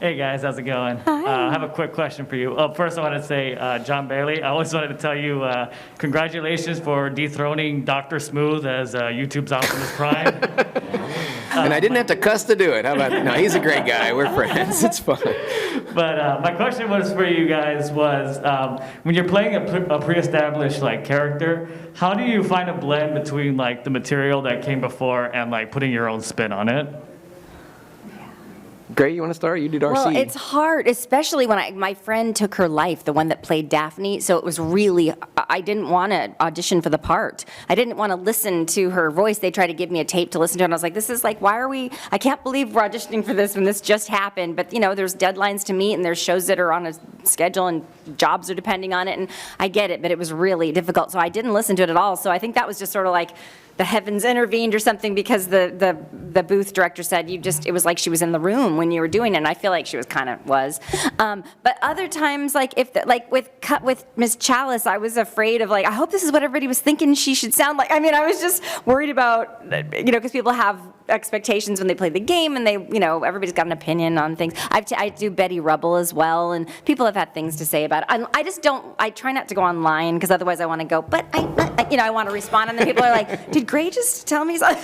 Hey guys, how's it going? Hi. I have a quick question for you. First, I want to say, Jon Bailey, I always wanted to tell you congratulations for dethroning Dr. Smooth as YouTube's Optimus Prime. And I didn't have to cuss to do it. How about that? No, he's a great guy. We're friends. It's fun. But my question was for you guys was, when you're playing a pre-established character, how do you find a blend between the material that came before and putting your own spin on it? Gray, you want to start? You did Arcee. Well, it's hard, especially when my friend took her life, the one that played Daphne, so it was really, I didn't want to audition for the part. I didn't want to listen to her voice. They tried to give me a tape to listen to, and I was like, this is why are we, I can't believe we're auditioning for this when this just happened, but there's deadlines to meet, and there's shows that are on a schedule, and jobs are depending on it, and I get it, but it was really difficult, so I didn't listen to it at all, so I think that was just sort of the heavens intervened or something, because the booth director said it was like she was in the room when you were doing it, and I feel like she was but other times, with Miss Chalice, I was afraid of I hope this is what everybody was thinking she should sound like. I mean, I was just worried about, because people have expectations when they play the game, and everybody's got an opinion on things. I do Betty Rubble as well, and people have had things to say about it. I try not to go online, because otherwise I want to go, but I want to respond, and then people are like, did Gray just tell me something?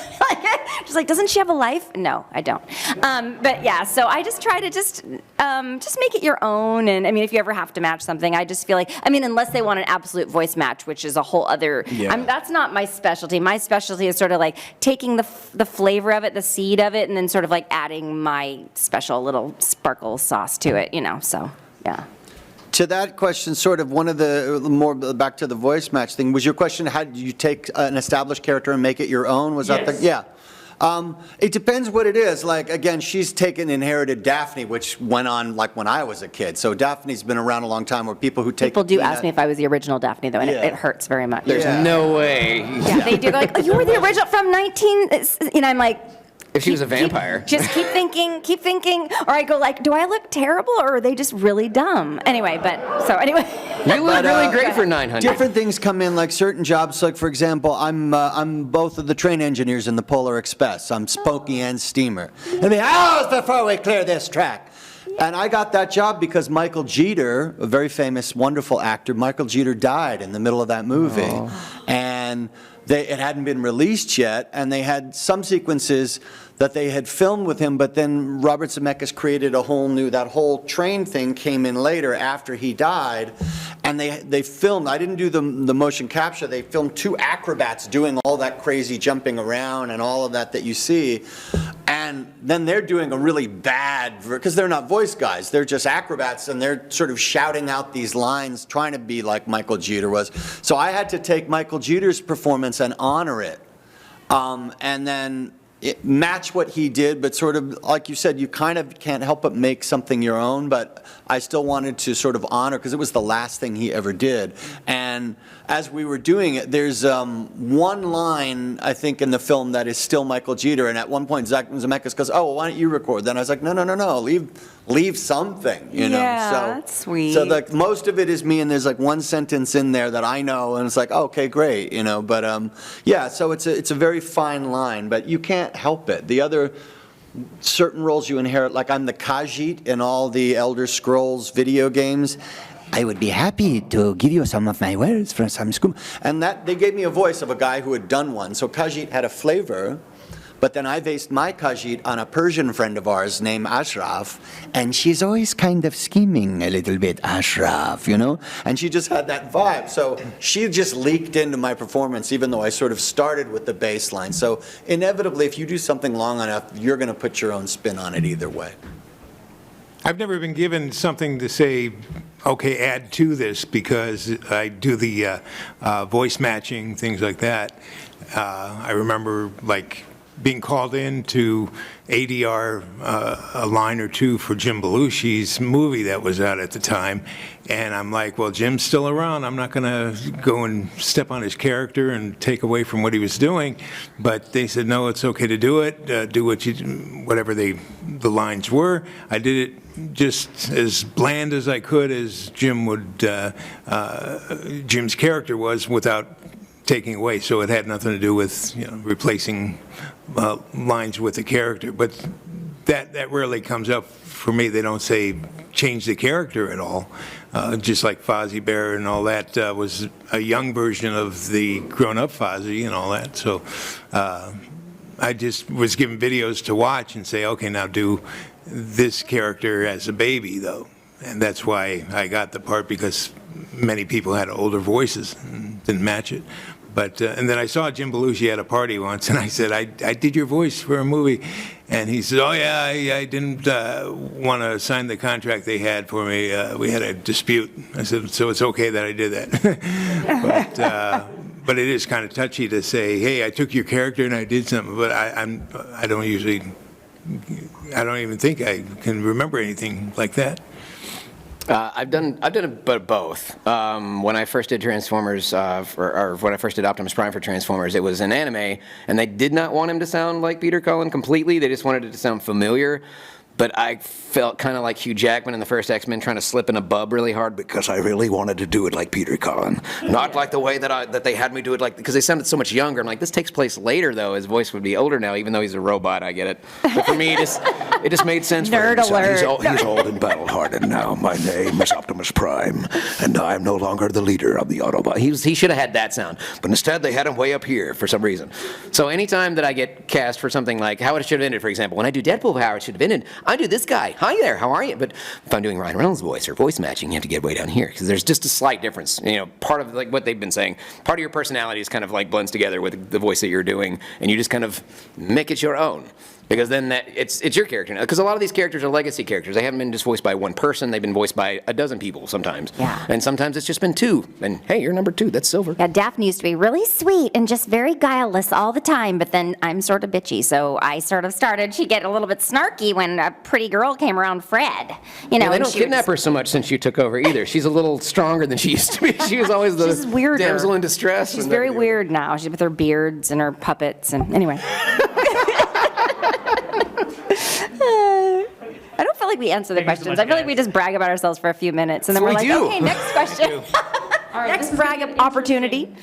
She's doesn't she have a life? No, I don't. But yeah, so I just try to just make it your own, and I mean, if you ever have to match something, I just feel unless they want an absolute voice match, which is a whole other, that's not my specialty. My specialty is sort of taking the flavor of it, the seed of it, and then sort of adding my special little sparkle sauce to it, so, yeah. To that question, sort of one of the more back to the voice match thing, was your question, how do you take an established character and make it your own? Was that the, yeah. It depends what it is. Again, she's inherited Daphne, which went on when I was a kid. So Daphne's been around a long time, where people who take... People do ask me if I was the original Daphne, though, and it hurts very much. There's no way. Yeah, they do. Oh, you were the original from 19... I'm like... If she was a vampire. Just keep thinking, or I go do I look terrible, or are they just really dumb? Anyway, You look really great for 900. Different things come in, certain jobs. For example, I'm both of the train engineers in the Polar Express. I'm Spokey and Steamer. And the hours before we clear this track. And I got that job because Michael Jeter, a very famous, wonderful actor, Michael Jeter died in the middle of that movie. Oh. And it hadn't been released yet, and they had some sequences that they had filmed with him, but then Robert Zemeckis created that whole train thing came in later after he died, and they filmed, I didn't do the motion capture, they filmed two acrobats doing all that crazy jumping around and all of that you see, and then they're doing a really bad, because they're not voice guys, they're just acrobats, and they're sort of shouting out these lines, trying to be like Michael Jeter was. So I had to take Michael Jeter's performance and honor it, and then match what he did, but sort of, like you said, you kind of can't help but make something your own, but I still wanted to sort of honor, because it was the last thing he ever did. And as we were doing it, there's one line, I think, in the film that is still Michael Jeter, and at one point Zemeckis goes, oh, well, why don't you record? Then I was like, no, leave something, Yeah, so, that's sweet. So most of it is me, and there's one sentence in there that I know, and it's okay, great, but yeah, so it's a very fine line, but you can't help it. The other certain roles you inherit, I'm the Khajiit in all the Elder Scrolls video games. I would be happy to give you some of my words from some school. And that they gave me a voice of a guy who had done one. So Khajiit had a flavor, but then I based my Khajiit on a Persian friend of ours named Ashraf, and she's always kind of scheming a little bit, Ashraf, And she just had that vibe. So she just leaked into my performance, even though I sort of started with the bass line. So inevitably, if you do something long enough, you're going to put your own spin on it either way. I've never been given something to say, okay, add to this, because I do the voice matching, things like that. I remember being called in to ADR a line or two for Jim Belushi's movie that was out at the time, and I'm like, well, Jim's still around. I'm not going to go and step on his character and take away from what he was doing. But they said, no, it's okay to do it. Do whatever the lines were. I did it just as bland as I could, as Jim's character was, without taking away. So it had nothing to do with replacing lines with the character. But that rarely comes up for me. They don't say change the character at all. Just like Fozzie Bear and all that was a young version of the grown-up Fozzie and all that. So I just was given videos to watch and say, okay, now do this character as a baby, though. And that's why I got the part, because many people had older voices and didn't match it. But and then I saw Jim Belushi at a party once, and I said, I did your voice for a movie. And he said, oh, yeah, I didn't want to sign the contract they had for me. We had a dispute. I said, so it's okay that I did that. But it is kind of touchy to say, hey, I took your character and I did something. But I don't even think I can remember anything like that. I've done both. When I first did Transformers, or when I first did Optimus Prime for Transformers, it was an anime, and they did not want him to sound like Peter Cullen completely. They just wanted it to sound familiar. But I felt kind of like Hugh Jackman in the first X-Men trying to slip in a bub really hard because I really wanted to do it like Peter Cullen. Not like the way that they had me do it, like, because they sounded so much younger. I'm like, this takes place later, though. His voice would be older now, even though he's a robot. I get it. But for me, it just made sense. Nerd alert. He's old and battle-hardened now. My name is Optimus Prime, and I'm no longer the leader of the Autobot. He should have had that sound, but instead they had him way up here for some reason. So anytime that I get cast for something like how it should have ended, for example, when I do Deadpool, how it should have ended, I do this guy. Hi there, how are you? But if I'm doing Ryan Reynolds' voice or voice matching, you have to get way down here because there's just a slight difference. You know, part of like what they've been saying, part of your personality is kind of like blends together with the voice that you're doing, and you just kind of make it your own. Because then it's your character now. Because a lot of these characters are legacy characters. They haven't been just voiced by one person. They've been voiced by a dozen people sometimes. Yeah. And sometimes it's just been two. And hey, you're number 2. That's Silver. Yeah, Daphne used to be really sweet and just very guileless all the time, but then I'm sort of bitchy, so I sort of started. She'd get a little bit snarky when a pretty girl came around, Fred. You know, they don't kidnap her so much since you took over either. She's a little stronger than she used to be. She was always the she's weirder. damsel in distress. She's very weird now. She's with her beards and her puppets and anyway. I don't feel like we answer the questions. I feel like we just brag about ourselves for a few minutes and then we're like, okay, next question. All right, next brag opportunity.